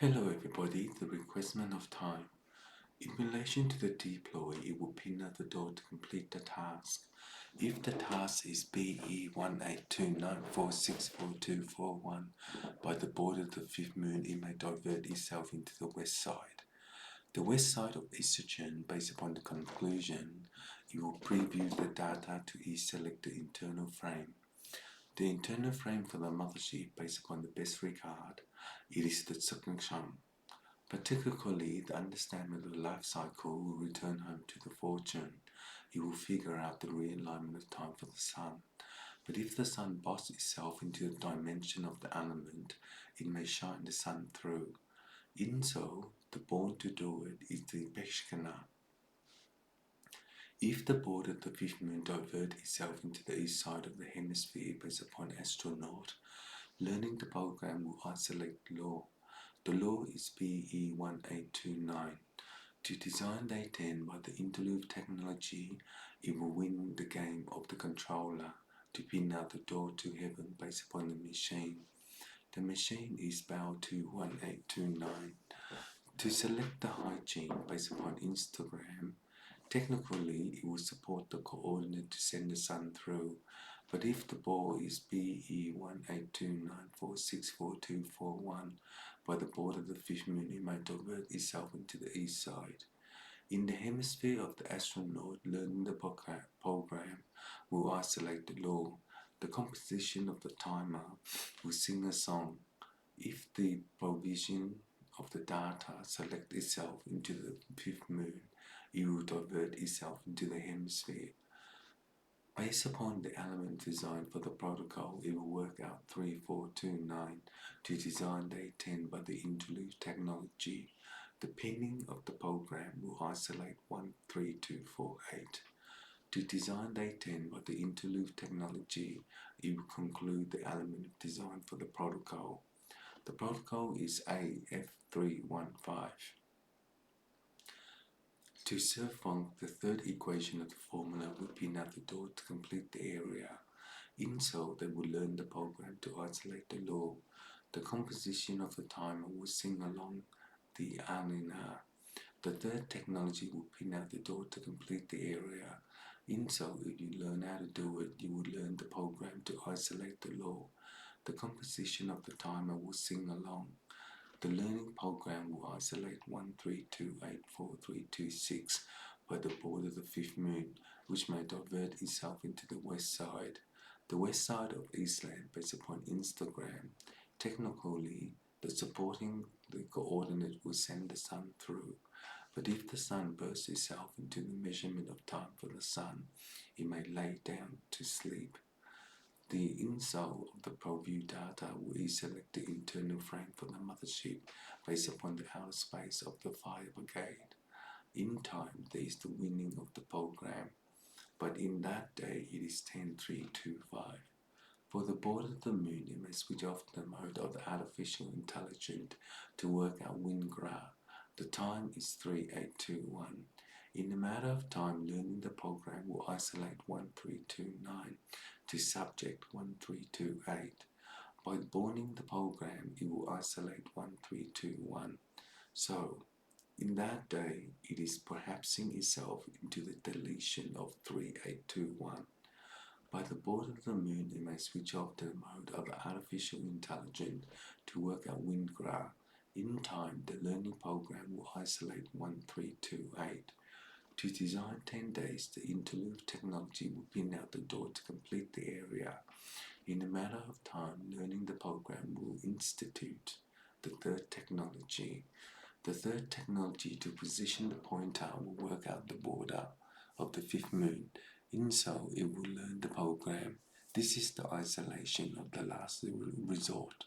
Hello everybody, the requestment of time. In relation to the deploy, it will pin at the door to complete the task. If the task is BE1829464241 by the border of the fifth moon, it may divert itself into the west side. The west side of estrogen, based upon the conclusion, it will preview the data to select the internal frame. The internal frame for the mothership, based upon the best regard, it is the second sham. Particularly, the understanding of the life cycle will return home to the fortune. It will figure out the realignment of time for the sun. But if the sun bosts itself into the dimension of the element, it may shine the sun through. In so, the born to do it is the Peshkana. If the border of the fifth moon divert itself into the east side of the hemisphere based upon astronaut, learning the program will isolate the law. The law is BE1829. To design the 10 by the interlude technology, it will win the game of the controller to pin out the door to heaven based upon the machine. The machine is bound to 1829. To select the hygiene based upon Instagram, technically it will support the coordinate to send the sun through. But if the ball is BE1829464241 by the border of the fifth moon, it may divert itself into the east side. In the hemisphere of the astronaut, learning the program will isolate the law. The composition of the timer will sing a song. If the provision of the data select itself into the fifth moon, it will divert itself into the hemisphere. Based upon the element design for the protocol, it will work out 3429 to design day 10 by the interlude technology. The pinning of the program will isolate 13248. To design day 10 by the interlude technology, it will conclude the element design for the protocol. The protocol is AF315. To self-func, the third equation of the formula will pin at the door to complete the area. In so, they will learn the program to isolate the law. The composition of the timer will sing along the alina. The third technology will pin out the door to complete the area. In so, if you learn how to do it, you will learn the program to isolate the law. The composition of the timer will sing along. The learning program will isolate 132844326 by the border of the fifth moon, which may divert itself into the west side. The west side of Eastland based upon Instagram. Technically, the supporting the coordinate will send the sun through. But if the sun bursts itself into the measurement of time for the sun, it may lay down to sleep. The insole of the ProView data will select the internal frame for the mothership based upon the outer space of the fire brigade. In time, there is the winning of the program, but in that day it is 10325. For the border of the moon, it may switch off the mode of the artificial intelligence to work out wind graph. The time is 3821. In a matter of time, learning the program will isolate 1329 to subject 1328. By boarding the program, it will isolate 1321. So, in that day, it is perhapsing itself into the deletion of 3821. By the border of the moon, it may switch off the mode of the artificial intelligence to work out wind graph. In time, the learning program will isolate 1328. To design 10 days, the interlude technology will pin out the door to complete the area. In a matter of time, learning the program will institute the third technology. The third technology to position the pointer will work out the border of the fifth moon. In so, it will learn the program. This is the isolation of the last resort.